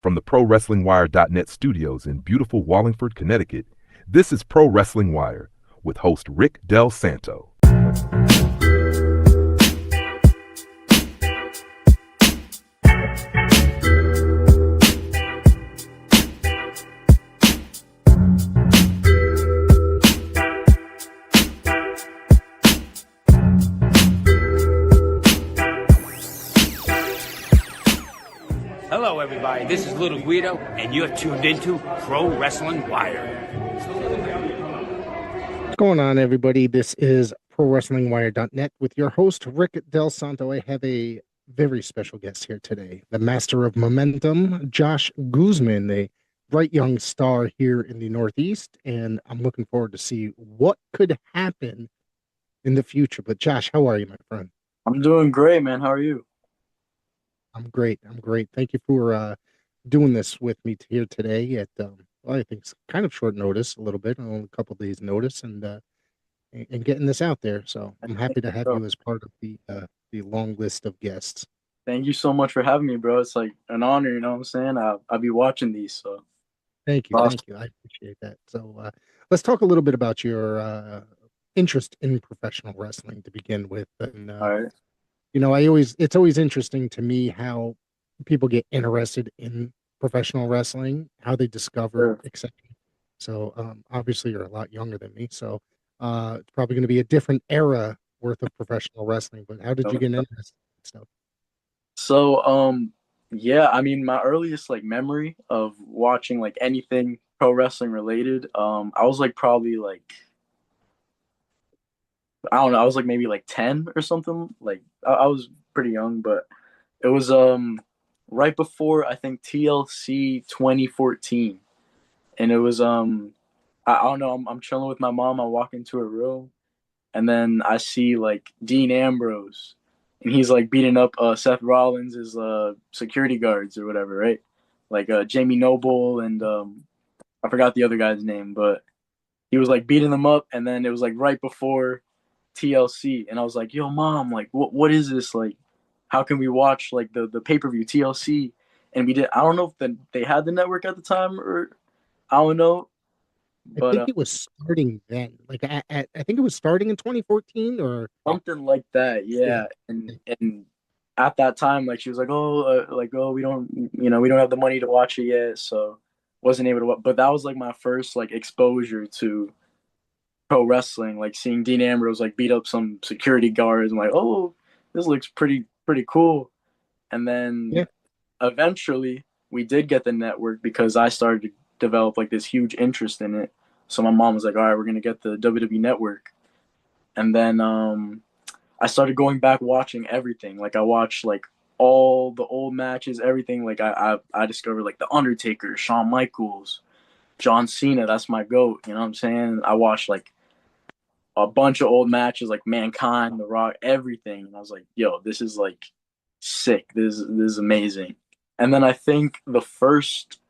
From the ProWrestlingWire.net studios in beautiful Wallingford, Connecticut, this is Pro Wrestling Wire with host Rick Del Santo. Hello, everybody. This is Little Guido, and you're tuned into Pro Wrestling Wire. What's going on, everybody? This is ProWrestlingWire.net with your host, Rick Del Santo. I have a very special guest here today, the master of momentum, Josh Guzman, a bright young star here in the Northeast, and I'm looking forward to see what could happen in the future. But Josh, how are you, my friend? I'm doing great, man. How are you? I'm great. Thank you for doing this with me here today at, well, I think it's kind of short notice, a little bit, only a couple days notice, and getting this out there. So I'm happy to have you as part of the long list of guests. Thank you so much for having me, bro. It's like an honor, you know what I'm saying? I'll be watching these, so. Thank you. Awesome. Thank you. I appreciate that. So let's talk a little bit about your interest in professional wrestling to begin with. And All right. you know, it's always interesting to me how people get interested in professional wrestling, how they discover, etc. So obviously you're a lot younger than me, so it's probably going to be a different era worth of professional wrestling. But how did you get into this stuff? So, yeah, I mean, my earliest like memory of watching like anything pro wrestling related, I was like probably like, I don't know, I was like maybe like 10 or something. Like I was pretty young, but it was right before I think TLC 2014. And it was I don't know, I'm chilling with my mom, I walk into her room and then I see like Dean Ambrose and he's like beating up Seth Rollins' security guards or whatever, right? Like Jamie Noble and I forgot the other guy's name, but he was like beating them up and then it was like right before TLC, and I was like, "Yo, mom, like, what is this? Like, how can we watch like the pay-per-view TLC?" And we did. I don't know if they had the network at the time or I don't know, I but think it was starting then. Like I think it was starting in 2014 or something like that. Yeah, and at that time, like she was like, oh, we don't have the money to watch it yet, so wasn't able to. But that was like my first like exposure to pro wrestling, like seeing Dean Ambrose like beat up some security guards. I'm like, oh, this looks pretty cool. And then eventually we did get the network because I started to develop like this huge interest in it. So my mom was like, all right, we're gonna get the WWE network. And then I started going back watching everything. Like I watched like all the old matches, everything. Like I discovered like The Undertaker, Shawn Michaels, John Cena, that's my GOAT, you know what I'm saying? I watched like a bunch of old matches like Mankind, The Rock, everything. And I was like, yo, this is like sick. This is amazing. And then I think the first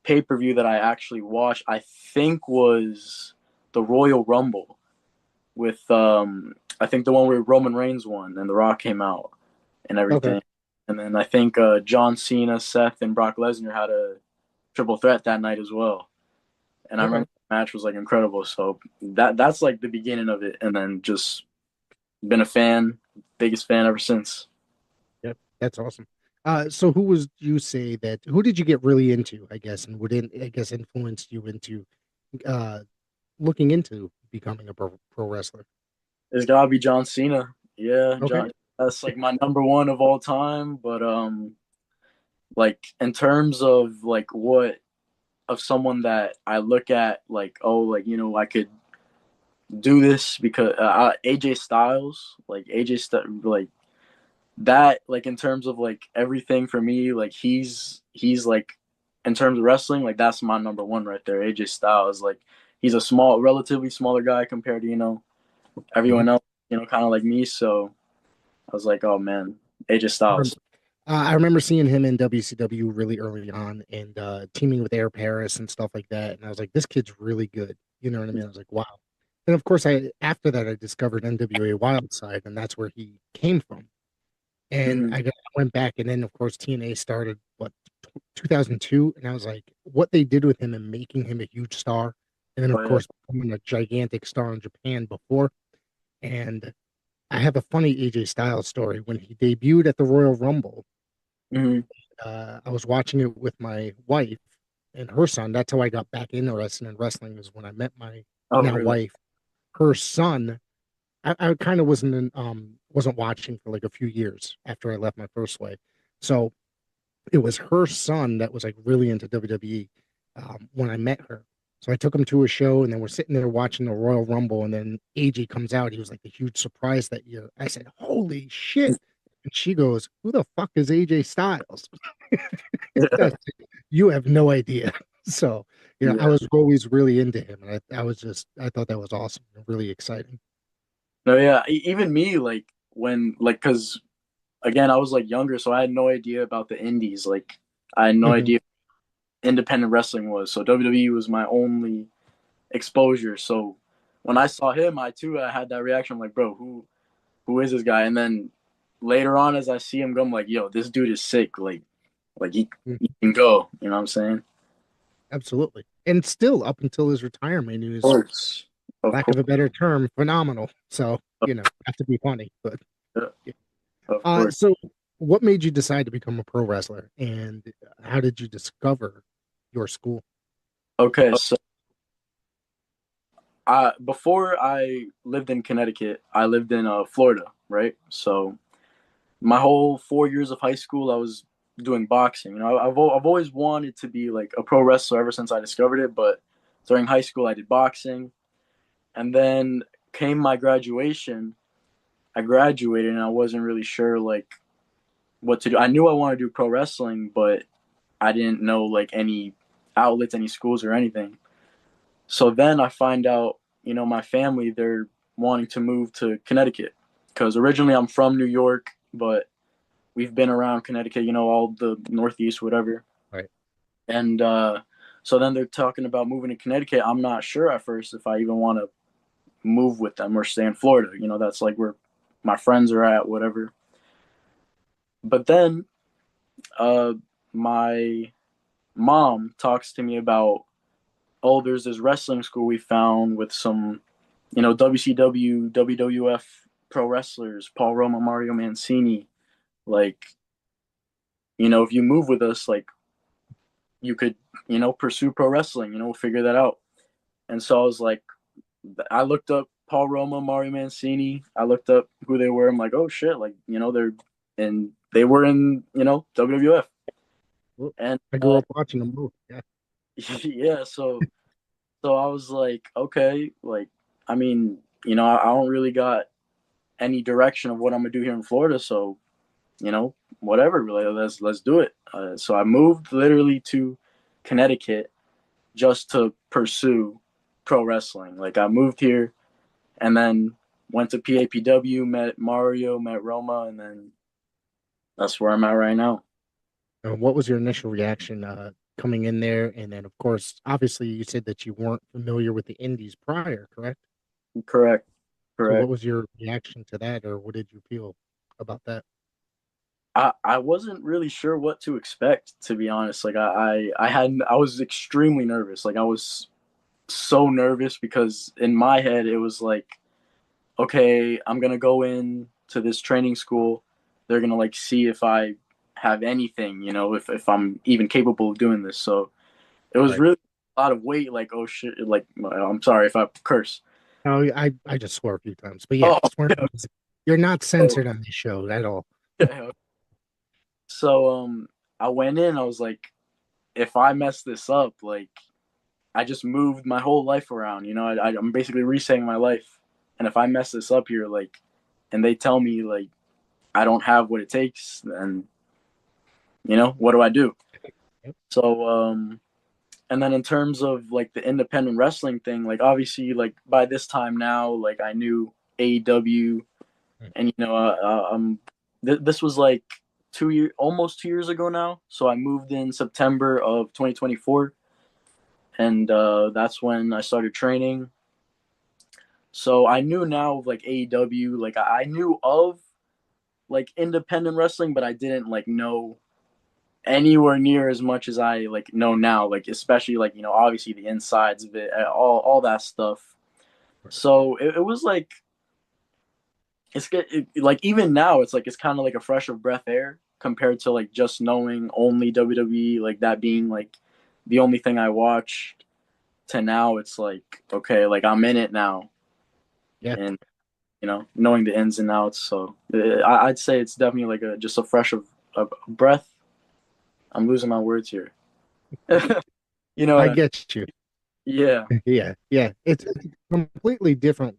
pay-per-view that I actually watched, I think was the Royal Rumble with I think the one where Roman Reigns won and The Rock came out and everything. Okay. And then I think John Cena, Seth, and Brock Lesnar had a triple threat that night as well. And I remember the match was like incredible. So that's like the beginning of it. And then just been a fan, biggest fan ever since. Yep, that's awesome. So who did you get really into, I guess, and influenced you into looking into becoming a pro wrestler? It's gotta be John Cena. Yeah, okay. That's like my number one of all time. But like in terms of like what of someone that I look at like, oh, like, you know, I could do this because AJ Styles, like like that, like in terms of like everything for me, like he's like in terms of wrestling, like that's my number one right there. AJ Styles, like he's a relatively smaller guy compared to, you know, everyone else, you know, kind of like me. So I was like, oh man, AJ Styles. I remember seeing him in WCW really early on and teaming with Air Paris and stuff like that. And I was like, this kid's really good. You know what I mean? I was like, wow. And of course, after that, I discovered NWA Wildside, and that's where he came from. And I went back, and then, of course, TNA started, 2002, and I was like, what they did with him and making him a huge star, and then of Oh yeah. course becoming a gigantic star in Japan before. And I have a funny AJ Styles story when he debuted at the Royal Rumble. Hmm. I was watching it with my wife and her son. That's how I got back into wrestling. And wrestling is when I met my Oh now really? wife. Her son, I kind of wasn't watching for like a few years after I left my first wife. So it was her son that was like really into WWE when I met her. So I took him to a show, and then we're sitting there watching the Royal Rumble, and then AJ comes out. He was like the huge surprise that year. I said, "Holy shit!" And she goes, "Who the fuck is AJ Styles?" I said, you have no idea. So, I Yeah. was always really into him, and I thought that was awesome and really exciting. No, yeah. Even me, like when, like, cause again, I was like younger, so I had no idea about the indies. Like, I had no Mhm. idea independent wrestling was. So WWE was my only exposure. So when Right. I saw him, I had that reaction. I'm like, bro, who is this guy? And then later on, as I see him go, I'm like, yo, this dude is sick. Like Mhm. he can go. You know what I'm saying? Absolutely. And still up until his retirement, he Of was, course, of lack of course, a better term, phenomenal. So, have to be funny. But yeah. of course. So what made you decide to become a pro wrestler, and how did you discover your school? Okay, so before I lived in Connecticut, I lived in Florida, right? So my whole 4 years of high school, I was doing boxing. You know, I've always wanted to be like a pro wrestler ever since I discovered it. But during high school, I did boxing, and then came my graduation. I graduated, and I wasn't really sure like what to do. I knew I wanted to do pro wrestling, but I didn't know like any outlets, any schools, or anything. So then I find out, my family, they're wanting to move to Connecticut because originally I'm from New York, but we've been around Connecticut, all the Northeast, whatever. Right. And so then they're talking about moving to Connecticut. I'm not sure at first if I even want to move with them or stay in Florida. That's like where my friends are at, whatever. But then uh, my mom talks to me about, oh, there's this wrestling school we found with some, WCW, WWF pro wrestlers, Paul Roma, Mario Mancini. Like, if you move with us, like, you could, pursue pro wrestling, we'll figure that out. And so I was like, I looked up Paul Roma, Mario Mancini. I looked up who they were. I'm like, oh shit, like, they were in, WWF. Well, And I grew up watching them both. Yeah. yeah, so I was like, okay, like, I mean, I don't really got any direction of what I'm gonna do here in Florida, so whatever, really, let's do it. So I moved literally to Connecticut just to pursue pro wrestling. Like I moved here and then went to PAPW, met Mario, met Roma, and then that's where I'm at right now. What was your initial reaction coming in there? And then, of course, obviously, you said that you weren't familiar with the indies prior, correct? Correct, So, what correct. was your reaction to that, or what did you feel about that? I wasn't really sure what to expect, to be honest. Like I was extremely nervous. Like I was so nervous because in my head it was like, okay, I'm gonna go in to this training school. They're gonna like see if I have anything, if I'm even capable of doing this. So it was Right. really a lot of weight. Like, oh shit, like I'm sorry if I curse. Oh, I just swore a few times, but yeah, Oh, you're not oh. censored on this show at all. So I went in. I was like, if I mess this up, like I just moved my whole life around. I'm basically resetting my life. And if I mess this up here, like, and they tell me like I don't have what it takes, then what do I do? Yep. So and then in terms of like the independent wrestling thing, like obviously like by this time now, like I knew AEW, and this was like almost 2 years ago now. So I moved in September of 2024, and that's when I started training. So I knew now of like AEW, like I knew of like independent wrestling, but I didn't like know anywhere near as much as I like know now, like especially like obviously the insides of it, all that stuff. So it was like like even now it's like it's kind of like a fresh of breath air compared to like just knowing only WWE, like that being like the only thing I watched, to now it's like okay, like I'm in it now, Yeah. and knowing the ins and outs. So I'd say it's definitely like a just a fresh of breath. I'm losing my words here. You know what I I mean? get you. Yeah. Yeah, yeah. It's a completely different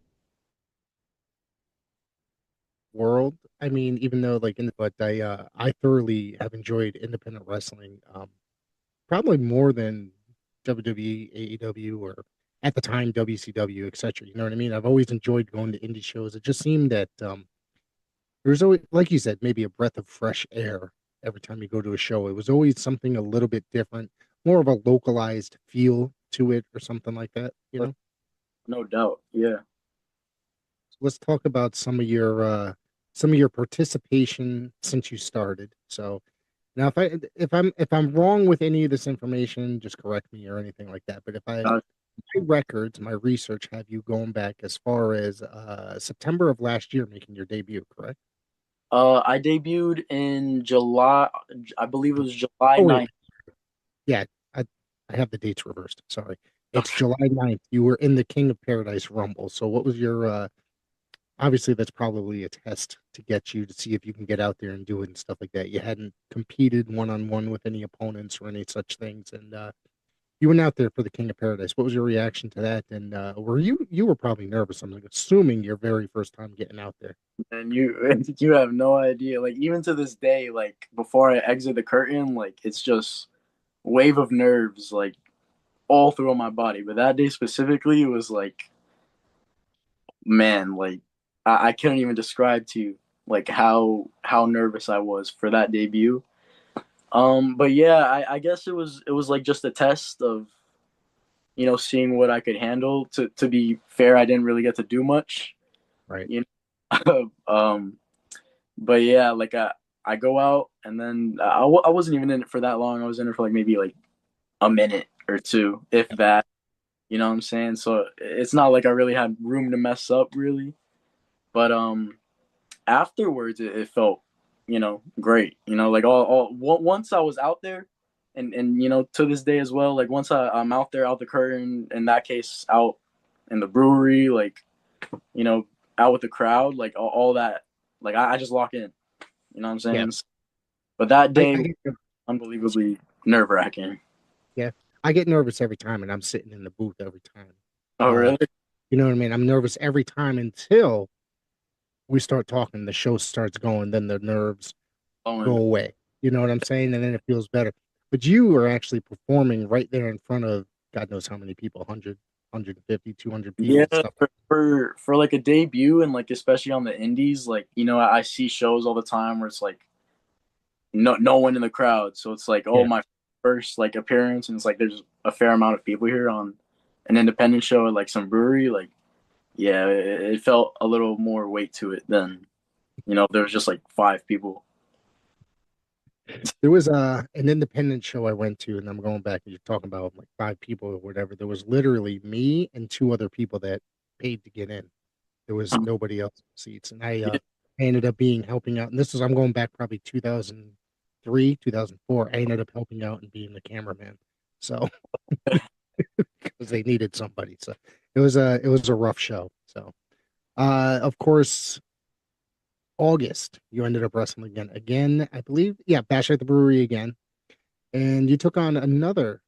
world. I mean, even though like but I thoroughly have enjoyed independent wrestling, probably more than WWE, AEW, or at the time WCW, etc. You know what I mean? I've always enjoyed going to indie shows. It just seemed that there's always, like you said, maybe a breath of fresh air every time you go to a show. It was always something a little bit different, more of a localized feel to it, or something like that. You know. No doubt. Yeah. Let's talk about some of your participation since you started. So now, if I'm wrong with any of this information, just correct me or anything like that. But if Uh, my records, my research have you going back as far as September of last year, making your debut, correct? I debuted in July. I believe it was July Oh wait, 9th. yeah, I I have the dates reversed. Sorry, it's July 9th. You were in the King of Paradise Rumble. So what was your obviously that's probably a test to get you to see if you can get out there and do it and stuff like that. You hadn't competed one on one with any opponents or any such things, and you went out there for the King of Paradise. What was your reaction to that? And were you were probably nervous? I'm like, assuming your very first time getting out there. And you have no idea. Like even to this day, like before I exit the curtain, like it's just wave of nerves like all through my body. But that day specifically, it was like, man, like I couldn't even describe to you like how nervous I was for that debut. But yeah, I guess it was like just a test of seeing what I could handle. To be fair, I didn't really get to do much, Right. you know. But yeah, like I go out and then I wasn't even in it for that long. I was in it for like maybe like a minute or two, if that. You know what I'm saying? So it's not like I really had room to mess up really. But afterwards it felt great. Like once I was out there, and to this day as well. Like once I'm out there, out the curtain. In that case, out in the brewery, like you know, out with the crowd, like all that. Like I just lock in. You know what I'm Yeah. saying? But that day I was get, unbelievably nerve wracking. yeah. I get nervous every time, and I'm sitting in the booth every time. Oh Uh, really? you know what I mean? I'm nervous every time until we start talking, the show starts going, then the nerves go Owen. away. You know what I'm saying? And then it feels better. But you were actually performing right there in front of God knows how many people, 100, 150, 200 Yeah, people, stuff like for like a debut and like especially on the indies, like I see shows all the time where it's like no one in the crowd. So it's like, that. oh, Yeah. my first like appearance, and it's like there's a fair amount of people here on an independent show at like some brewery. Like, yeah, it felt a little more weight to it than there was just like five people. There was an independent show I went to, and I'm going back, and you're talking about like five people or whatever. There was literally me and two other people that paid to get in. There was nobody else in seats, and Yeah, I ended up being helping out. And this is I'm going back probably 2003, 2004. I ended up helping out and being the cameraman. So because they needed somebody. So it was a rough show. So of course August you ended up wrestling again, I believe. Yeah, Bash at the Brewery again. And you took on another,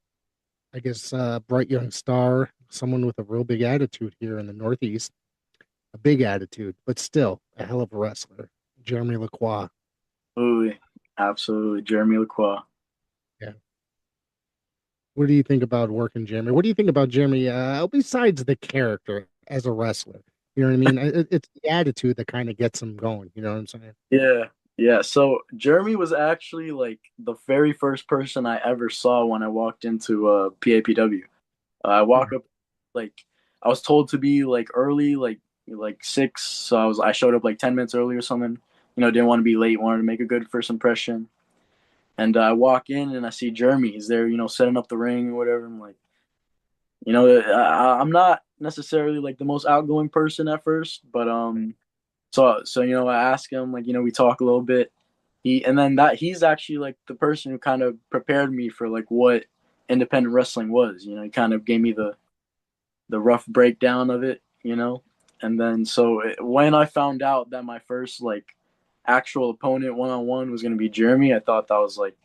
I guess, bright young star, someone with a real big attitude here in the Northeast, a big attitude, but still a hell of a wrestler, Jeremy LaCroix. absolutely, absolutely, Jeremy LaCroix. Yeah. What do you think about working Jeremy? What do you think about Jeremy, besides the character as a wrestler? You know what I mean? It's the attitude that kind of gets him going. You know what I'm saying? Yeah, yeah. So Jeremy was actually like the very first person I ever saw when I walked into PAPW. I walk up like I was told to be like early, like 6. So I showed up like 10 minutes early or something. Didn't want to be late. Wanted to make a good first impression. And I walk in and I see Jeremy. He's there, setting up the ring or whatever. I'm like, I'm not necessarily like the most outgoing person at first, but I ask him, like, we talk a little bit. He's actually like the person who kind of prepared me for like what independent wrestling was. He kind of gave me the rough breakdown of it. And then when I found out that my first like actual opponent one on one was going to be Jeremy, I thought that was like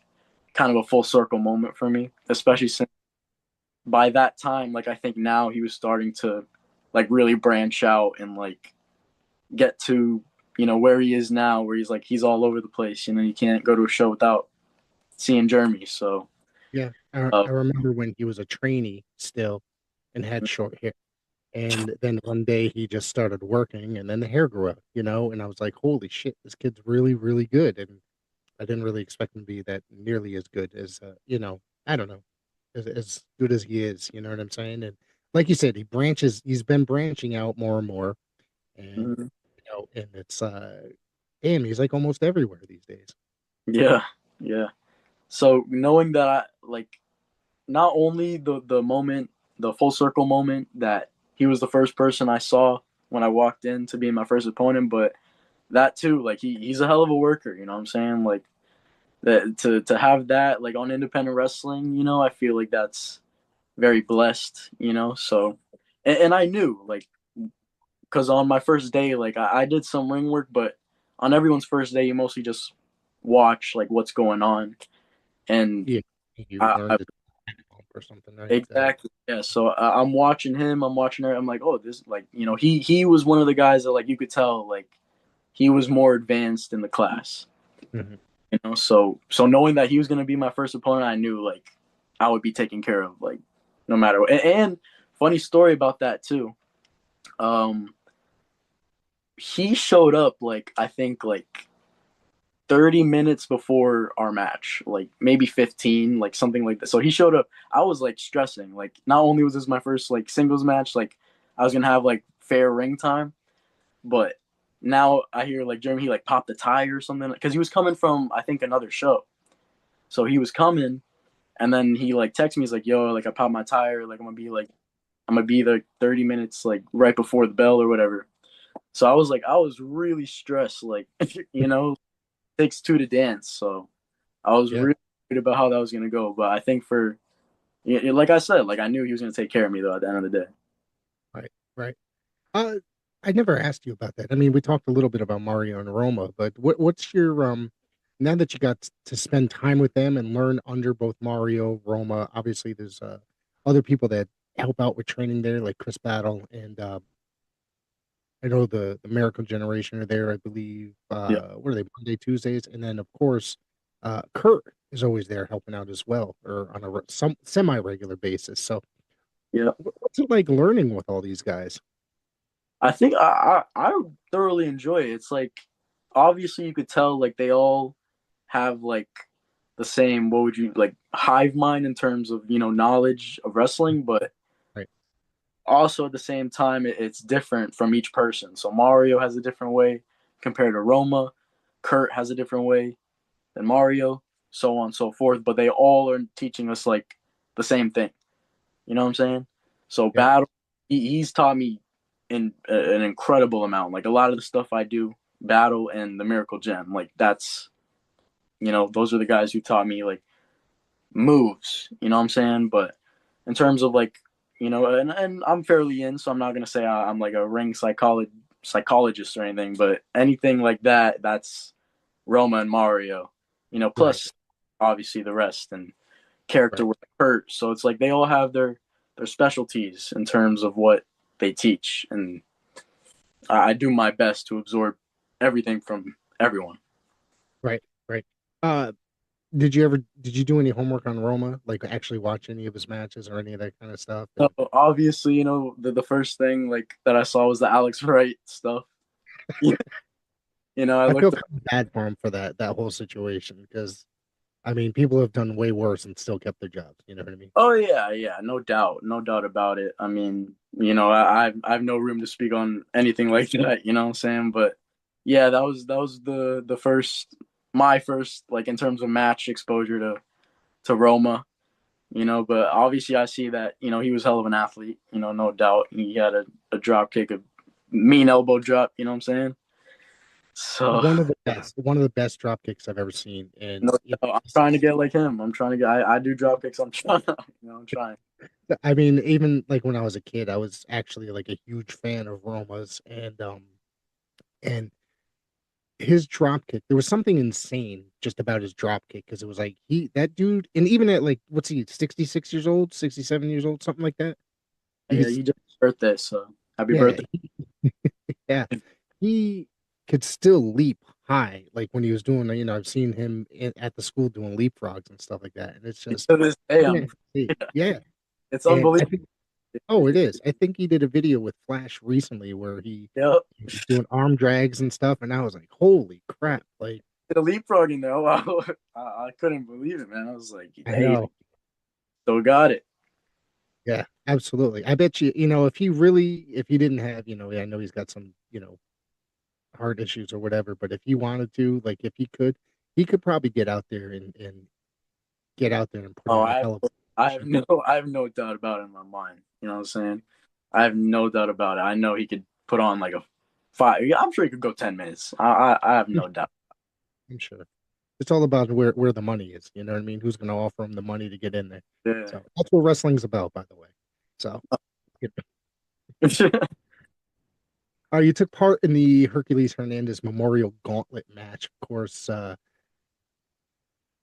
kind of a full circle moment for me, especially since by that time, like I think now he was starting to like really branch out and like get to where he is now, where he's all over the place. You can't go to a show without seeing Jeremy. So Yeah, I remember when he was a trainee still and had short hair. And then one day he just started working and then the hair grew out, and I was like, holy shit, this kid's really, really good. And I didn't really expect him to be that nearly as good as, I don't know, as good as he is. You know what I'm saying? And like you said, he's been branching out more and more. And, mhm. and it's, damn, he's like almost everywhere these days. Yeah, yeah. So knowing that I like not only the moment, the full circle moment that he was the first person I saw when I walked in to be my first opponent, but that too, like he's a hell of a worker. You know what I'm saying? Like that to have that like on independent wrestling, I feel like that's very blessed. So and I knew like because on my first day, like I did some ring work, but on everyone's first day, you mostly just watch like what's going on, and Yeah. You I learned to bump or something, right? exactly, yeah. So I'm watching him, I'm watching her. I'm like, oh, this like he was one of the guys that like you could tell like he was more advanced in the class. Mhm. So knowing that he was gonna be my first opponent, I knew like I would be taken care of like no matter what. And funny story about that too. Um, he showed up like I think like 30 minutes before our match, like maybe 15, like something like that. So he showed up. I was like stressing. Like not only was this my first like singles match, like I was gonna have like fair ring time, but now I hear like Jeremy he like popped a tire or something because he was coming from I think another show. So he was coming and then he like texted me, he's like, yo, like I popped my tire, like I'm gonna be there 30 minutes like right before the bell or whatever. So I was really stressed, like takes two to dance. So I was Yeah. really worried about how that was gonna go. But I think like I said, like I knew he was gonna take care of me though at the end of the day. Right. Right. Uh, I never asked you about that. I mean, we talked a little bit about Mario and Roma, but what's your now that you got to spend time with them and learn under both Mario, Roma, obviously there's other people that help out with training there, like Chris Battle and I know the Miracle Generation are there, I believe. Yeah, What are they, Monday, Tuesdays? And then of course, Kurt is always there helping out as well, or on some semi-regular basis. So yeah. what's it like learning with all these guys? I think I thoroughly enjoy it. It's like obviously you could tell like they all have like the same what would you like hive mind in terms of knowledge of wrestling, but Right. also at the same time it's different from each person. So Mario has a different way compared to Roma. Kurt has a different way than Mario, so on and so forth. But they all are teaching us like the same thing. You know what I'm saying? So Yeah. battle, he's taught me in an incredible amount. Like a lot of the stuff I do, battle and the Miracle Gem, like that's those are the guys who taught me like moves. You know what I'm saying? But in terms of like and I'm fairly in, so I'm not gonna say I'm like a ring psychologist or anything, but anything like that, that's Roma and Mario. Right. Plus obviously the rest and character Right. work hurt. So it's like they all have their specialties in terms of what they teach, and I do my best to absorb everything from everyone. Right. Right. Uh, did you do any homework on Roma? Like actually watch any of his matches or any of that kind of stuff? So And obviously, the first thing like that I saw was the Alex Wright stuff. I I feel looked. kind of bad for him for that whole situation because I mean people have done way worse and still kept their jobs. You know what I mean? Oh yeah, yeah, no doubt about it. I mean, I have no room to speak on anything like that. You know what I'm saying? But yeah, that was the first. my first, like, in terms of match exposure to Roma. But obviously I see that, he was hell of an athlete, no doubt. He had a drop kick, a mean elbow drop, you know what I'm saying? So, One of the best drop kicks I've ever seen. no And doubt, I'm trying to get like him. I'm trying to get, I do drop kicks. I'm trying, I'm trying. I mean, even like when I was a kid, I was actually like a huge fan of Roma's, and his drop kick. There was something insane just about his drop kick because it was like that dude, and even at like what's he, 66 years old, 67 years old, something like that. Yeah, He's he just birthday, so happy yeah, birthday. yeah. He could still leap high, like when he was doing. I've seen him at the school doing leapfrogs and stuff like that, and it's just To this day, yeah, yeah. it's And I unbelievable. think oh, it is. I think he did a video with Flash recently where Yep. he was doing arm drags and stuff, and I was like, holy crap! Like The leapfrog in there. Wow. I couldn't believe it, man. I was like, I hey, know. still got it. Yeah, absolutely. I bet you, if he didn't have, I know he's got some, heart issues or whatever, but if he wanted to, like if he could probably get out there and get out there and put Oh, on a hell of a show. I have no doubt about it in my mind. You know what I'm saying? I have no doubt about it. I know he could put on like a 5. Yeah, I'm sure he could go 10 minutes. I have no doubt. I'm sure. It's all about where the money is. You know what I mean? Who's going to offer him the money to get in there? Yeah. So that's what wrestling's about, by the way. So, you took part in the Hercules Hernandez Memorial Gauntlet match. Of course, I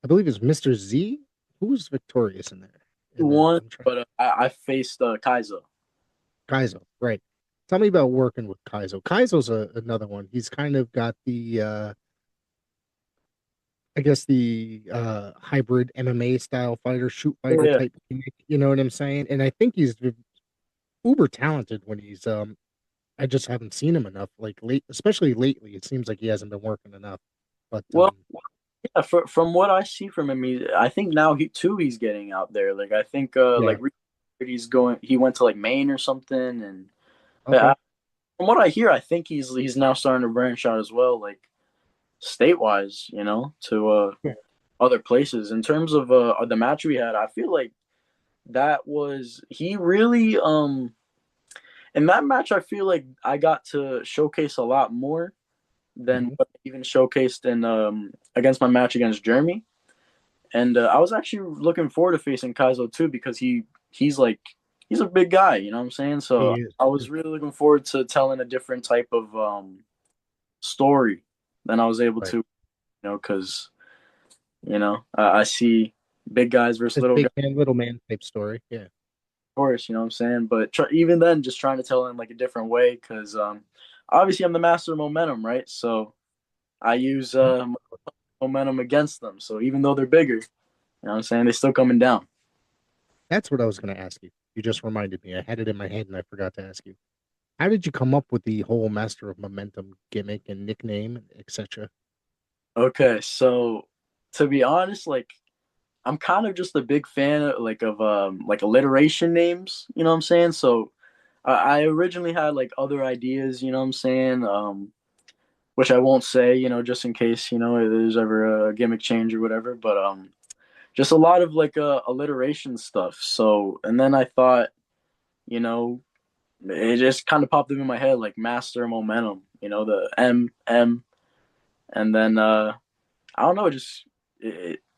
believe it's Mr. Z. Who was victorious in there? And then One, I'm trying. but I faced Kaiser. Kaizo, right? Tell me about working with Kaizo. Kaizo's another one. He's kind of got the I guess the hybrid MMA style fighter, shoot fighter Yeah. type gimmick, you know what I'm saying? And I think he's uber talented when he's I just haven't seen him enough especially lately. It seems like he hasn't been working enough. But Well, yeah. From what I see from him, I think now he's getting out there. Like I think yeah, like he went to like Maine or something, and okay. from what I hear, I think he's now starting to branch out as well, like state wise, to Yeah. other places. In terms of the match we had, I feel like that was he really in that match. I feel like I got to showcase a lot more than Mhm. what I even showcased in against my match against Jeremy. And I was actually looking forward to facing Kaizo too because he's a big guy, you know what I'm saying? He So is. I was really looking forward to telling a different type of story than I was able Right. to, because I see big guys versus This little big guys, man, little man type story. Yeah. of course, you know what I'm saying. But even then, just trying to tell it in like a different way because obviously I'm the master of momentum, right? So I use momentum against them. So even though they're bigger, you know what I'm saying, they're still coming down. That's what I was going to ask you. You just reminded me. I had it in my head and I forgot to ask you. How did you come up with the whole Master of Momentum gimmick and nickname, etc.? Okay, so to be honest, like I'm kind of just a big fan of like alliteration names, you know what I'm saying? So I originally had like other ideas, you know what I'm saying? Which I won't say, just in case, there's ever a gimmick change or whatever, but just a lot of like alliteration stuff. So and then I thought, you know, it just kind of popped up in my head like master momentum, the M, and then I don't know,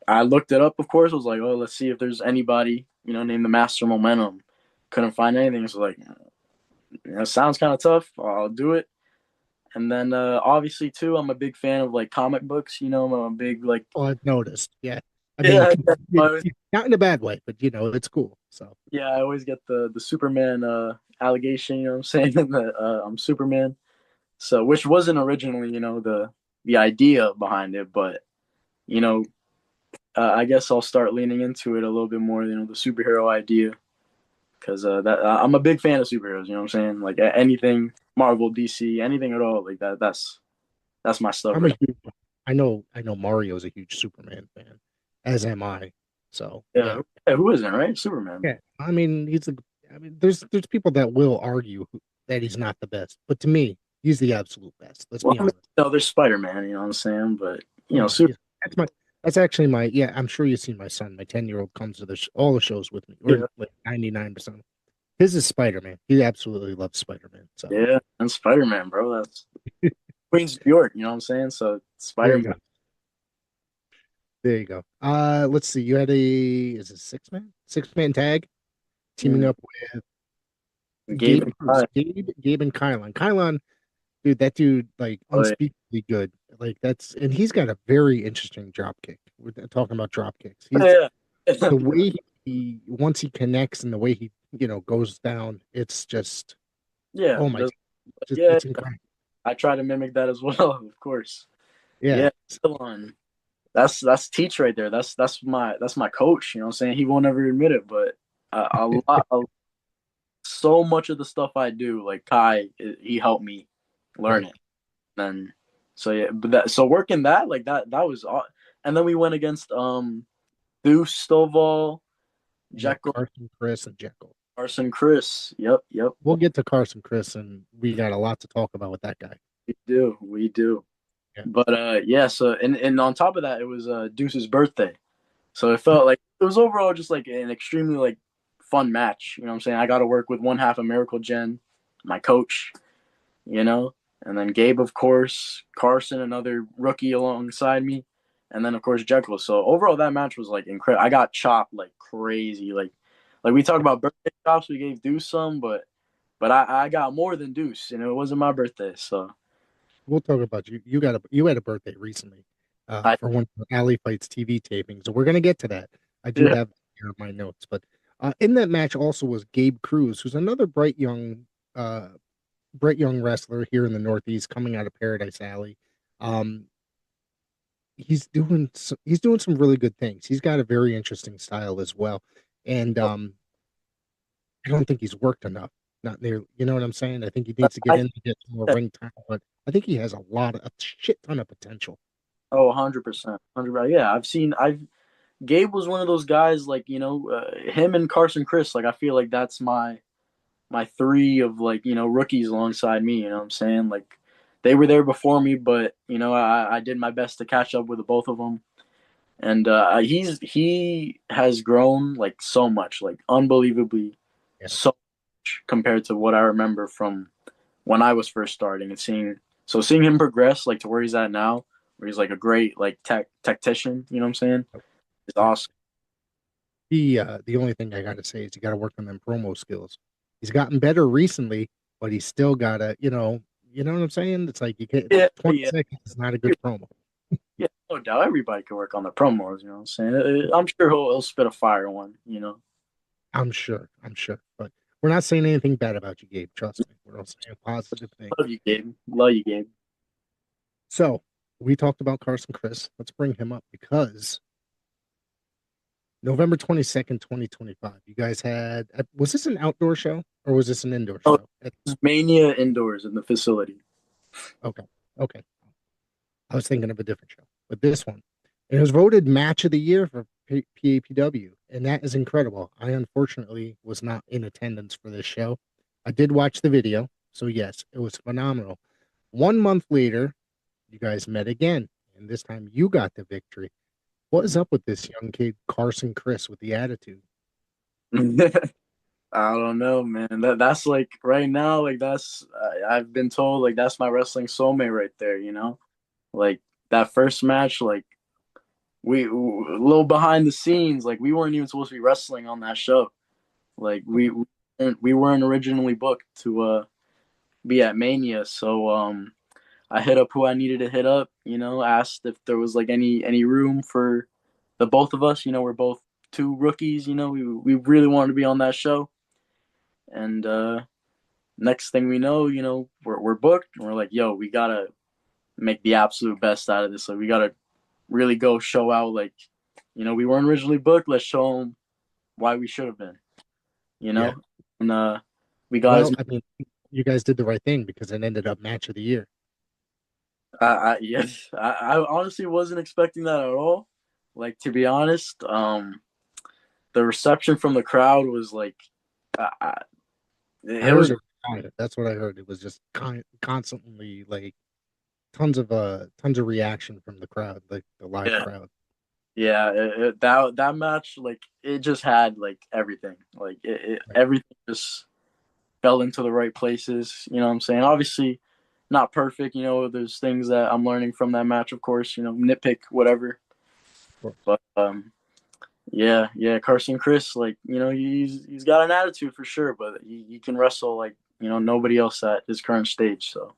I looked it up, of course. I was like, oh, let's see if there's anybody, named the Master Momentum. Couldn't find anything. So like, sounds kind of tough. I'll do it. And then obviously too, I'm a big fan of like comic books. I'm a big like Oh, I've noticed. Yeah. I mean, yeah, not in a bad way, but it's cool. So, yeah. I always get the Superman allegation. You know what I'm saying? that I'm Superman. So which wasn't originally the idea behind it, but you know I guess I'll start leaning into it a little bit more. The superhero idea because that I'm a big fan of superheroes. You know what I'm saying? Like anything Marvel, DC, anything at all like that. That's my stuff I'm a right huge, I know Mario's a huge Superman fan, as am I. So, now. yeah. Yeah, who isn't, right? Superman. Yeah. I mean, there's people that will argue that he's not the best, but to me, he's the absolute best. Let's Well, be I mean, honest. no, there's Spider Man. You know what I'm saying? But you know, super. Yeah. That's actually my, yeah, I'm sure you've seen my son. My 10-year-old comes to all the shows with me, or Yeah, like 99%. His is Spider-Man. He absolutely loves Spider-Man. So yeah, and Spider-Man, bro. That's Queens, New York. You know what I'm saying? So there you Spider-Man. go. There you go. Let's see. You had is it six-man tag teaming Mm. up with Gabe Gabe and Cruz. Kai. Gabe and Kylon. Kylon, dude, that dude like But unspeakably good. Like and he's got a very interesting drop kick. We're talking about drop kicks. He's yeah, the way he once he connects and the way he goes down, it's just yeah, oh my, yeah. it's incredible. I try to mimic that as well, of course. Yeah, Yeah, still on. That's Teach right there. That's my coach. You know what I'm saying? He won't ever admit it, but so much of the stuff I do, like Kai, he helped me learn right. it. And so yeah, but so working that like that was and then we went against Deuce Stovall, Yeah, Jekyll, Carson Chris and Jekyll. Carson Chris. Yep. We'll get to Carson Chris, and we got a lot to talk about with that guy. We do. Yeah, But yeah, so and on top of that, it was Deuce's birthday. So it felt like it was overall just like an extremely like fun match. You know what I'm saying? I got to work with one half of Miracle Gen, my coach, and then Gabe, of course, Carson, another rookie alongside me, and then of course Jekyll. So overall, that match was like incredible. I got chopped like crazy. Like we talked about birthday chops, we gave Deuce some, but I got more than Deuce, and it wasn't my birthday, so we'll talk about you. You had a birthday recently, I for one of the Alley Fights TV taping. So we're gonna get to that. I do yeah have here my notes, but in that match also was Gabe Cruz, who's another bright young wrestler here in the Northeast, coming out of Paradise Alley. Um, he's doing some really good things. He's got a very interesting style as well, and I don't think he's worked enough. Not near, you know what I'm saying? I think he needs to get I in to get some more ring time, but I think he has a shit ton of potential. oh 100%, 100%. Yeah, I've Gabe was one of those guys like him and Carson Chris. Like I feel like that's my three of like rookies alongside me. You know what I'm saying? Like they were there before me, but I did my best to catch up with the both of them. And he has grown like so much, like unbelievably Yeah, so much compared to what I remember from when I was first starting and seeing him progress like to where he's at now, where he's like a great like tactician. You know what I'm saying? It's yeah. awesome. The only thing I gotta say is you gotta work on them promo skills. He's gotten better recently, but he's still gotta, you know what I'm saying? It's like you get Yeah, 20 yeah, seconds is not a good promo. yeah. No doubt, everybody can work on the promos. You know what I'm saying? I'm sure he'll spit a fire one. I'm sure, but we're not saying anything bad about you, Gabe. Trust me, we're all saying positive things. Love you, Gabe. Love you, Gabe. So we talked about Carson Chris. Let's bring him up because November 22nd, 2025. You guys had, was this an outdoor show or was this an indoor Oh, show? Mania indoors in the facility. Okay. Okay. I was thinking of a different show, but this one, and it was voted match of the year for PAPW, and that is incredible. I unfortunately was not in attendance for this show. I did watch the video, so yes, it was phenomenal. 1 month later, you guys met again, and this time you got the victory. What is up with this young kid, Carson Chris, with the attitude? I don't know, man. That's like right now, like I've been told like that's my wrestling soulmate right there. Like that first match, like a little behind the scenes, like we weren't even supposed to be wrestling on that show. Like we weren't originally booked to be at Mania, so I hit up who I needed to hit up. Asked if there was like any room for the both of us. We're both two rookies. We really wanted to be on that show, and next thing we know, we're booked, and we're like, yo, we gotta make the absolute best out of this. Like we gotta really go show out. Like we weren't originally booked. Let's show them why we should have been. You Yeah. know, and we got Well, his. I mean, you guys did the right thing because it ended up match of the year. Yes, I honestly wasn't expecting that at all. Like to be honest, the reception from the crowd was like, I it heard was it. That's what I heard. It was just constantly like tons of reaction from the crowd, like the live Yeah. crowd. Yeah, that match, like, it just had like everything, like Right. everything just fell into the right places. You know what I'm saying? Obviously, not perfect. You know, there's things that I'm learning from that match. Of course, you know, nitpick whatever. Of course. But yeah, Carson Chris, like, you know, he's got an attitude for sure, but he can wrestle like, you know, nobody else at his current stage. So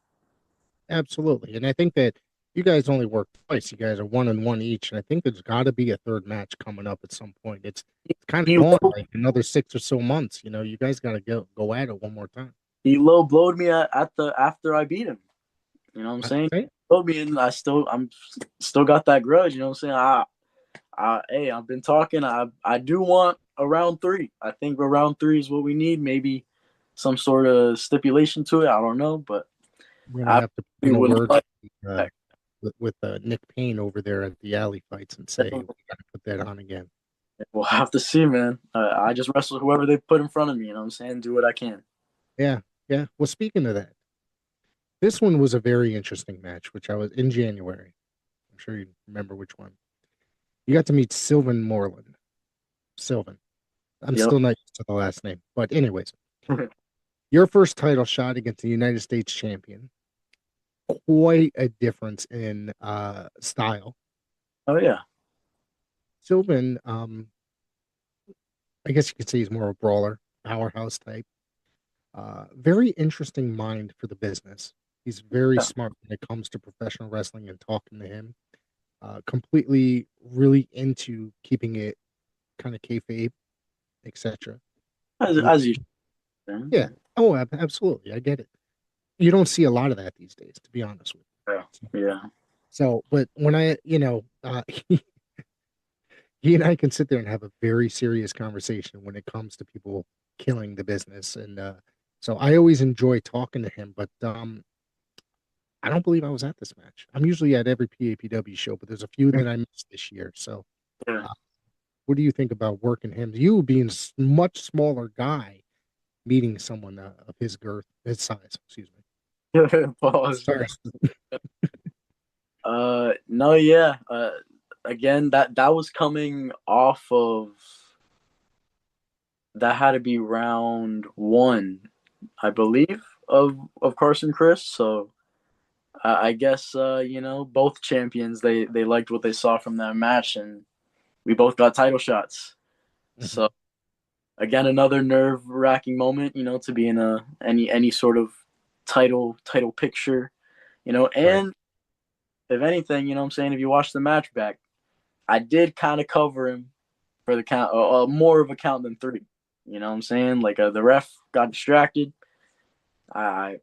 Absolutely. And I think that you guys only work twice. You guys are 1-1 each, and I think there's got to be a third match coming up at some point. It's kind of he gone low, like another 6 or so months. You know, you guys got to go at it one more time. he low blowed me at the after I beat him. You know what I'm saying? Okay. Blowed me, and I'm still got that grudge. You know what I'm saying? Hey, I've been talking. I do want a round three. I think a round three is what we need. Maybe some sort of stipulation to it. I don't know, but We're gonna I have to put in really a would word like uh, that. with Nick Payne over there at the alley fights and say we got to put that on again. We'll have to see, man. I just wrestle whoever they put in front of me. You know what I'm saying? Do what I can. Yeah, yeah. Well, speaking of that, this one was a very interesting match, which I was in January. I'm sure you remember which one. You got to meet Sylvan Moreland. Sylvan. I'm Yep. still not used to the last name, but anyways, your first title shot against the United States champion. Quite a difference in style. Oh yeah. Sylvan, I guess you could say he's more a brawler, powerhouse type. Very interesting mind for the business. He's very Yeah. smart when it comes to professional wrestling and talking to him. Completely really into keeping it kind of kayfabe, etc. As you should. Yeah. Oh, absolutely. I get it. You don't see a lot of that these days, to be honest with Yeah. you. Yeah. So, but when he and I can sit there and have a very serious conversation when it comes to people killing the business, and so I always enjoy talking to him. But I don't believe I was at this match. I'm usually at every PAPW show, but there's a few that I missed this year. So, Yeah. uh, what do you think about working him? You being much smaller guy, meeting someone of his girth, his size. Excuse me. Pause. Sorry. No, yeah. Again, that was coming off of that had to be round one, I believe, of Carson Chris. So I guess you know, both champions, they liked what they saw from that match, and we both got title shots. Mhm. So again, another nerve wracking moment, you know, to be in any sort of title picture, you know. Right. And if anything, you know what I'm saying, if you watch the match back, I did kind of cover him for the count, more of a count than three. You know what I'm saying? Like the ref got distracted. I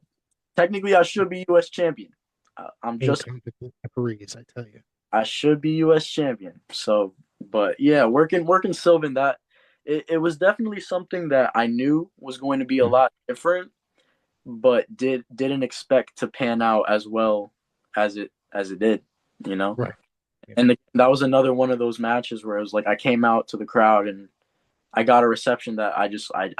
technically I should be U.S. champion. I'm just Incompetent referees, I tell you. I should be U.S. champion. So, but yeah, working Sylvan, that it was definitely something that I knew was going to be a Mhm. lot different, but didn't expect to pan out as well as it did. You know. Right. Yeah. And that was another one of those matches where it was like I came out to the crowd and I got a reception that I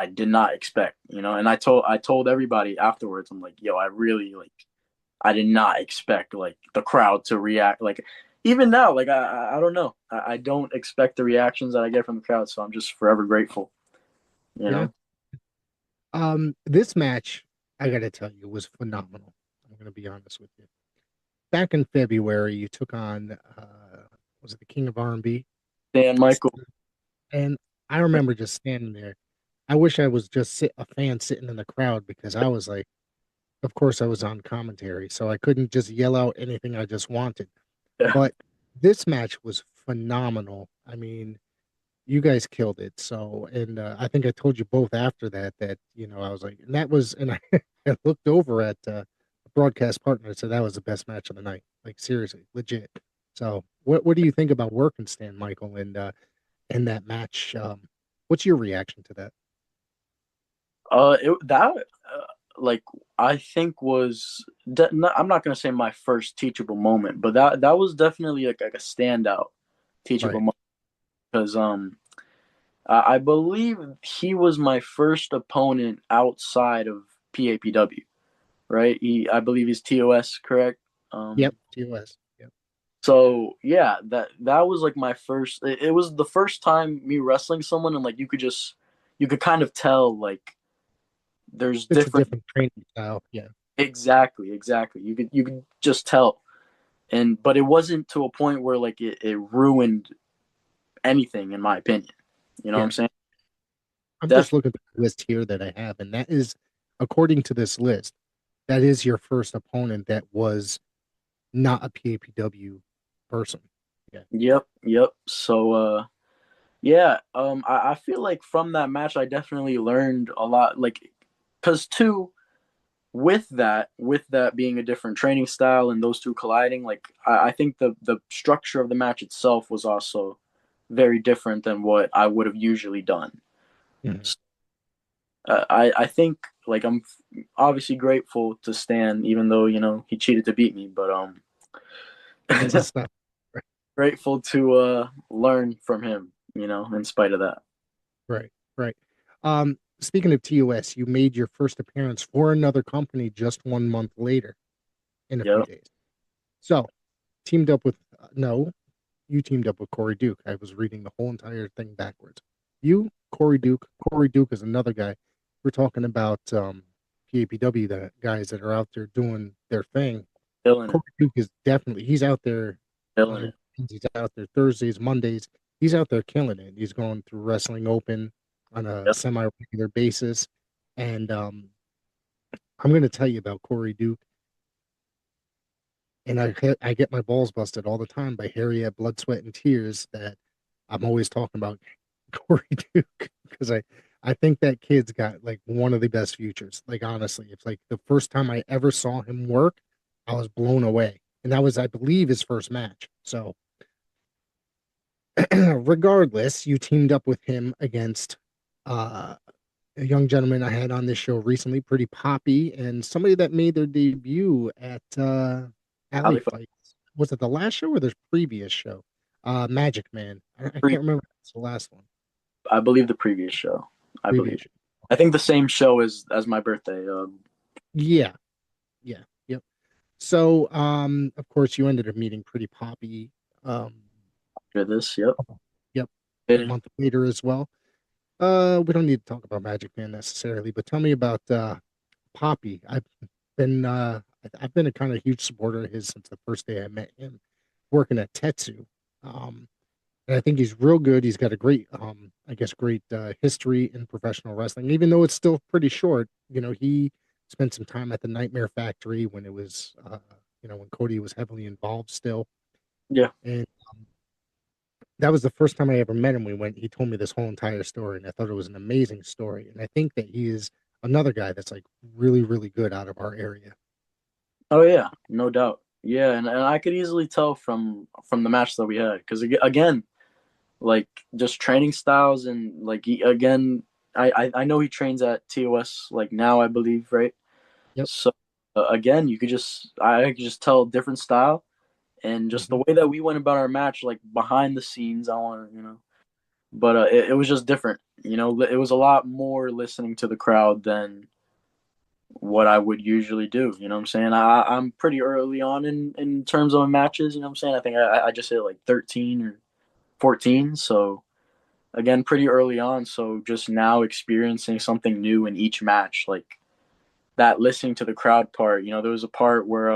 did not expect, you know. And I told everybody afterwards, I'm like, yo, I really like I did not expect like the crowd to react like even now, like I don't know. I don't expect the reactions that I get from the crowd, so I'm just forever grateful, you Yeah. know. This match, I gotta tell you, was phenomenal. I'm gonna be honest with you. Back in February, you took on was it the King of R&B? Dan Michael. And I remember just standing there. I wish I was just a fan sitting in the crowd because I was like, of course I was on commentary, so I couldn't just yell out anything I just wanted. Yeah. But this match was phenomenal. I mean, you guys killed it. So, and I think I told you both after that I was like, and that was, and I, I looked over at a broadcast partner and said that was the best match of the night. Like seriously, legit. So, what do you think about working Stan Michael and that match? What's your reaction to that? That like I think was I'm not gonna say my first teachable moment, but that was definitely like a standout teachable Right. moment because I believe he was my first opponent outside of PAPW, right? I believe he's TOS, correct? Yep, TOS. Yep. So yeah, that was like my first. It was the first time me wrestling someone, and like you could kind of tell like there's It's a different. different training style. Yeah. Exactly. You could just tell, and but it wasn't to a point where like it ruined anything in my opinion. You know what Yeah. I'm saying? I'm just Definitely. looking at the list here that I have, and that is, according to this list, that is your first opponent that was not a PAPW person. Yeah. Yep. So yeah, I feel like from that match I definitely learned a lot. Like, cause two with that being a different training style and those two colliding, like I think the structure of the match itself was also very different than what I would have usually done. Mhm. So, I think like I'm obviously grateful to Stan, even though you know he cheated to beat me, but That's his stuff. grateful to learn from him, you know, in spite of that. Right. Right. Speaking of TOS, you made your first appearance for another company just 1 month later in a few Yep. days. So teamed up with no, you teamed up with Corey Duke. I was reading the whole entire thing backwards. You, Corey Duke. Corey Duke is another guy. We're talking about PAPW, the guys that are out there doing their thing. Killing Corey it. Duke is definitely he's out there on Killing the it. weekends, he's out there Thursdays, Mondays. He's out there killing it. He's going through Wrestling Open on a Yep. semi-regular basis. And I'm going to tell you about Corey Duke. And I get my balls busted all the time by Harriet Blood, Sweat, and Tears that I'm always talking about Corey Duke because I think that kid's got like one of the best futures. Like honestly, it's like the first time I ever saw him work, I was blown away. And that was, I believe, his first match. So regardless, you teamed up with him against uh a young gentleman I had on this show recently, Pretty Poppy, and somebody that made their debut at Alley Ali Fights. Was it the last show or the previous show? Magic Man. I can't remember if it's the last one. I believe the previous show. I Previous believe. show. I think the same show as my birthday. Yeah, yeah, yep. So, of course, you ended up meeting Pretty Poppy. Um, After this, yep. yep, a Yeah. month later as well. We don't need to talk about Magic Man necessarily, but tell me about Poppy. Been I've been a kind of huge supporter of his since the first day I met him working at Tetsu. Um, and I think he's real good. He's got a great I guess great history in professional wrestling, even though it's still pretty short. You know, he spent some time at the Nightmare Factory when it was when Cody was heavily involved still. Yeah. And that was the first time I ever met him. He told me this whole entire story, and I thought it was an amazing story. And I think that he is another guy that's like really, really good out of our area. Oh yeah, no doubt. Yeah, and I could easily tell from the match that we had because again, like just training styles and like again, I know he trains at TOS like now I believe right. Yep. So again, I could just tell different style and just the Hmm. way that we went about our match, like behind the scenes. I want to but it was just different. You know, it was a lot more listening to the crowd than what I would usually do. You know what I'm saying? I'm pretty early on in terms of matches. You know what I'm saying? I think I just hit like 13 or 14. So again, pretty early on. So just now experiencing something new in each match, like that listening to the crowd part. You know, there was a part where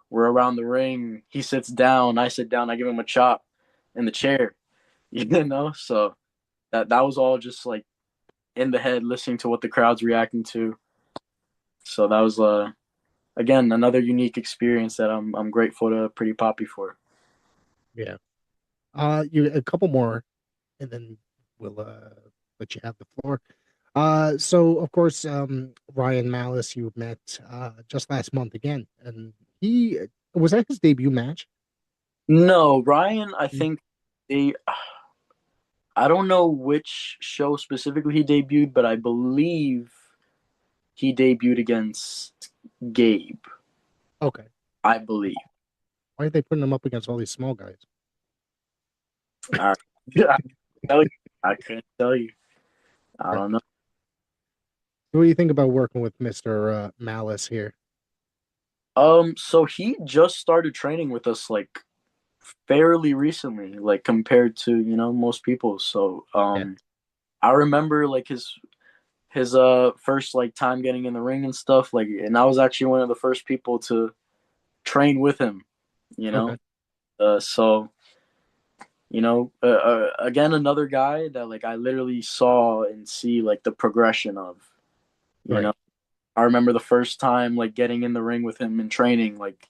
we're around the ring. He sits down. I sit down. I give him a chop in the chair. You know, so that was all just like in the head, listening to what the crowd's reacting to. So that was again another unique experience that I'm grateful to Pretty Poppy for. Yeah. You a couple more, and then we'll let you have the floor. So of course, Ryan Malice you met just last month again, and he was that his debut match. No, Ryan, I think they I don't know which show specifically he debuted, but I believe he debuted against Gabe. Okay. I believe. Why are they putting him up against all these small guys? I, I, tell you, I couldn't tell you. I Right. don't know. What do you think about working with Mr. Malice here? So he just started training with us like fairly recently, like compared to, most people. So Yeah. I remember like his first like time getting in the ring and stuff, like, and I was actually one of the first people to train with him, you know. Okay. So again, another guy that like I literally saw and see like the progression of, you know. Right. I remember the first time like getting in the ring with him and training, like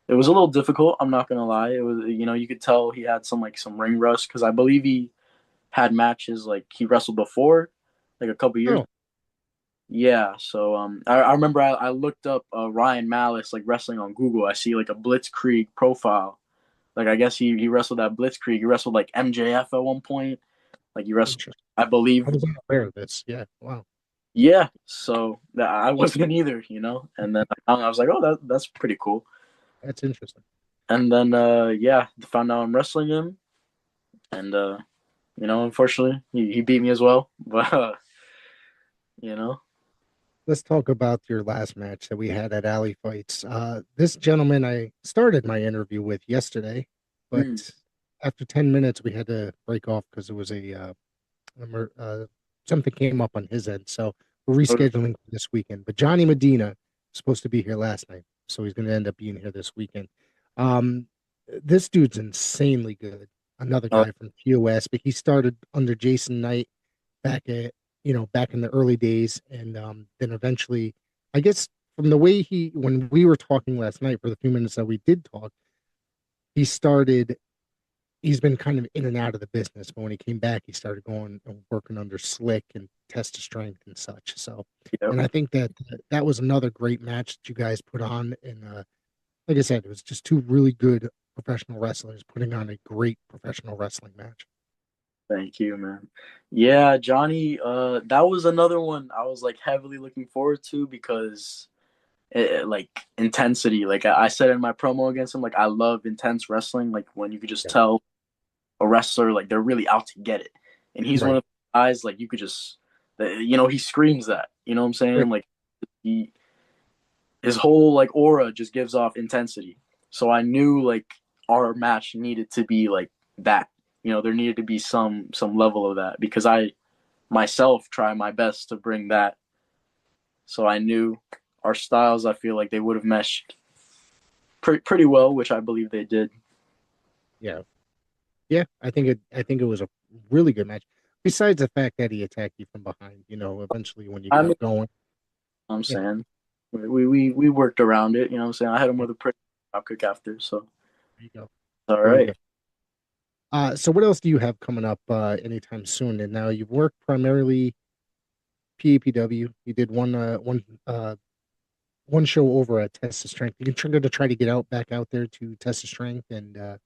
it was a little difficult. I'm not gonna lie. It was, you could tell he had some ring rust because I believe he had matches like he wrestled before, like a couple years. Oh, Yeah. So I remember I looked up Ryan Malice like wrestling on Google. I see like a Blitzkrieg profile. Like I guess he wrestled at Blitzkrieg. He wrestled like MJF at one point. Like he wrestled, interesting. I believe. I was unaware of this. Yeah. Wow. Yeah. So that I wasn't either. And then I was like, oh, that's pretty cool. That's interesting. And then yeah, found out I'm wrestling him, and unfortunately he beat me as well. But you know, Let's talk about your last match that we had at Alley Fights. This gentleman I started my interview with yesterday, but mm, after 10 minutes, we had to break off because it was something came up on his end. So we're rescheduling for this weekend. But Johnny Medina was supposed to be here last night, so he's going to end up being here this weekend. Um, this dude's insanely good. Another uh, guy from TOS, but he started under Jason Knight back in the early days, and then eventually, I guess from the way when we were talking last night for the few minutes that we did talk, he started he's been kind of in and out of the business, but when he came back, he started going and working under Slick and Test of Strength and such. So, yeah. and I think that was another great match that you guys put on. And like I said, it was just two really good professional wrestlers putting on a great professional wrestling match. Thank you, man. Yeah, Johnny. That was another one I was like heavily looking forward to because like intensity. Like I said in my promo against him, like I love intense wrestling. Like when you could just Yeah. tell a wrestler like they're really out to get it, and he's one Right. of the guys like you could just, he screams that. You know what I'm saying? Right. Like he his whole like aura just gives off intensity. So I knew like our match needed to be like that. There needed to be some level of that because I myself try my best to bring that. So I knew our styles. I feel like they would have meshed pretty well, which I believe they did. Yeah. Yeah. I think it was a really good match. Besides the fact that he attacked you from behind, eventually when you I mean, got going. I'm Yeah. saying we worked around it. You know what I'm saying? I had him with a pretty drop kick after, so There you go. all Very right. good. So what else do you have coming up anytime soon? And now you've worked primarily PAPW. You did one show over at Test of Strength. You can try to get back out there to Test of Strength and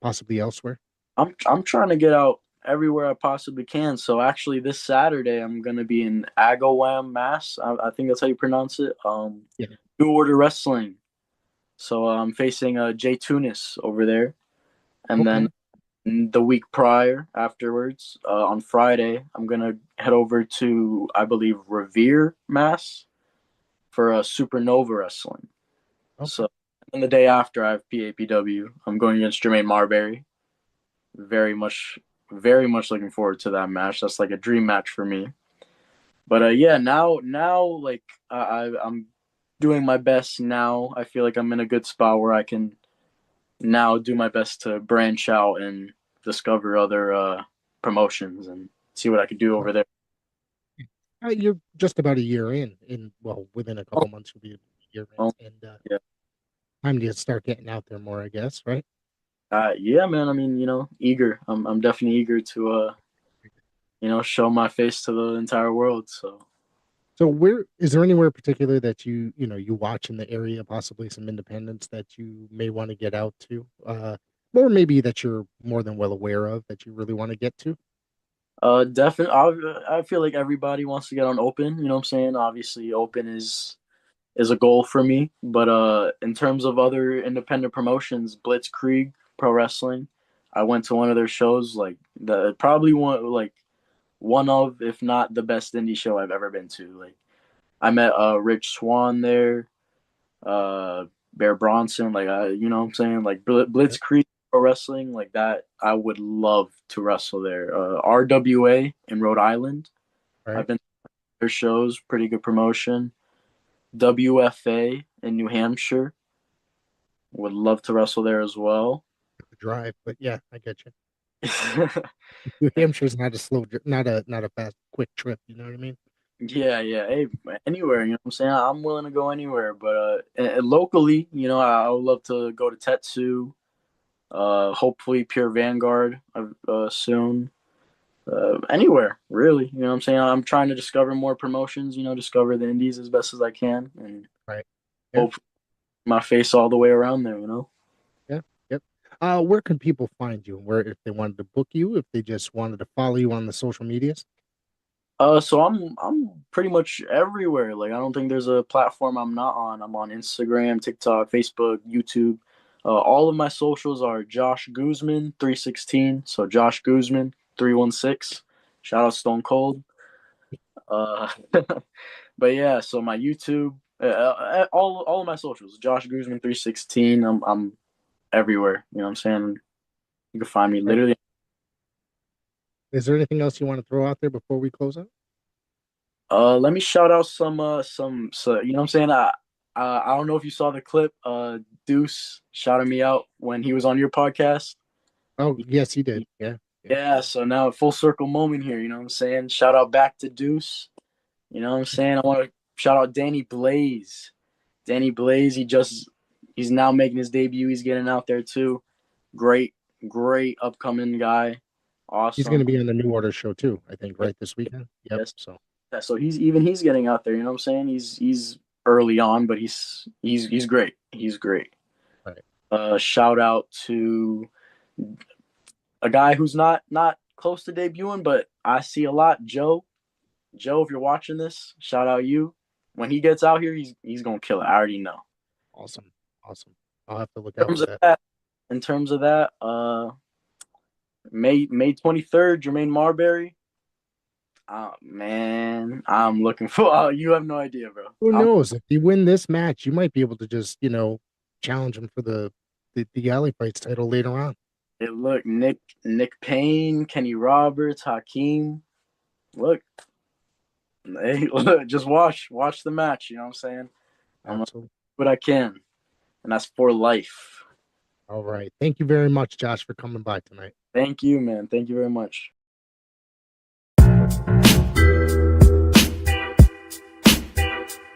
possibly elsewhere. I'm trying to get out everywhere I possibly can. So actually, this Saturday I'm gonna be in Agawam, Mass. I think that's how you pronounce it. Yeah. New Order Wrestling. So I'm facing Jay Tunis over there, and then Okay. the week prior, afterwards, on Friday, I'm gonna head over to I believe Revere, Mass, for Supernova Wrestling. Okay. So, and the day after, I have PAPW. I'm going against Jermaine Marbury. Very much, very much looking forward to that match. That's like a dream match for me. But yeah, now, like I'm doing my best now. I feel like I'm in a good spot where I can now do my best to branch out and discover other promotions and see what I could do over Right. there. You're just about a year in well, within a Oh, couple months you'll be a year oh, in, and yeah. time to start getting out there more, I guess, right? Yeah, man. I mean, eager. I'm definitely eager to show my face to the entire world. So So where is there anywhere particular that you watch in the area, possibly some independents that you may want to get out to? Or maybe that you're more than well aware of that you really want to get to? definitely, I feel like everybody wants to get on Open. You know what I'm saying? Obviously, Open is a goal for me. But in terms of other independent promotions, Blitzkrieg Pro Wrestling, I went to one of their shows. Like probably one of, if not the best indie show I've ever been to. Like I met Rich Swan there. Uh, Bear Bronson, like you know what I'm saying, like Blitzkrieg Pro Wrestling, like that. I would love to wrestle there. RWA in Rhode Island. Right. I've been to their shows, pretty good promotion. WFA in New Hampshire. Would love to wrestle there as well. Drive, but yeah, I get you. New Hampshire's not a not a fast, quick trip. You know what I mean? Yeah, yeah. Hey, anywhere, you know what I'm saying? I'm willing to go anywhere, but locally, you know, I would love to go to Tetsu, hopefully Pure Vanguard soon. Anywhere, really. You know what I'm saying? I'm trying to discover more promotions, you know, discover the indies as best as I can and Right. Yeah. hope my face all the way around there, you know? Yeah. Yep. Where can people find you? Where if they wanted to book you, if they just wanted to follow you on the social medias? So I'm pretty much everywhere. Like I don't think there's a platform I'm not on. I'm on Instagram, TikTok, Facebook, YouTube. All of my socials are Josh Guzman 316. So Josh Guzman 316. Shout out Stone Cold. Uh, but yeah, so my YouTube, all of my socials, Josh Guzman 316. I'm everywhere. You know what I'm saying? You can find me Right. literally. Is there anything else you want to throw out there before we close out? Let me shout out so you know what I'm saying? I don't know if you saw the clip. Deuce shouted me out when he was on your podcast. Oh, yes, he did. Yeah. Yeah, so now a full circle moment here, you know what I'm saying? Shout out back to Deuce. You know what I'm saying? I want to shout out Danny Blaze. Danny Blaze, he's now making his debut. He's getting out there too. Great, great upcoming guy. He's going Awesome. to be on the New Order show too, I think, right this weekend. Yep. Yes. So Yeah, so he's getting out there, you know what I'm saying? He's early on, but he's great. He's great. right. Shout out to a guy who's not close to debuting, but I see a lot. Joe, if you're watching this, shout out you. When he gets out here, he's gonna kill it. I already know. Awesome. Awesome. I'll have to look In out terms for of that. that, in terms of that, May 23rd, Jermaine Marbury. Man, I'm looking for. You have no idea, bro. Who knows? If you win this match, you might be able to just, challenge him for the Alley Fights title later on. Look, Nick Payne, Kenny Roberts, Hakeem. Look, hey, look, just watch the match. You know what I'm saying? I'm gonna do Absolutely. what I can, and that's for life. All right. Thank you very much, Josh, for coming by tonight. Thank you, man. Thank you very much.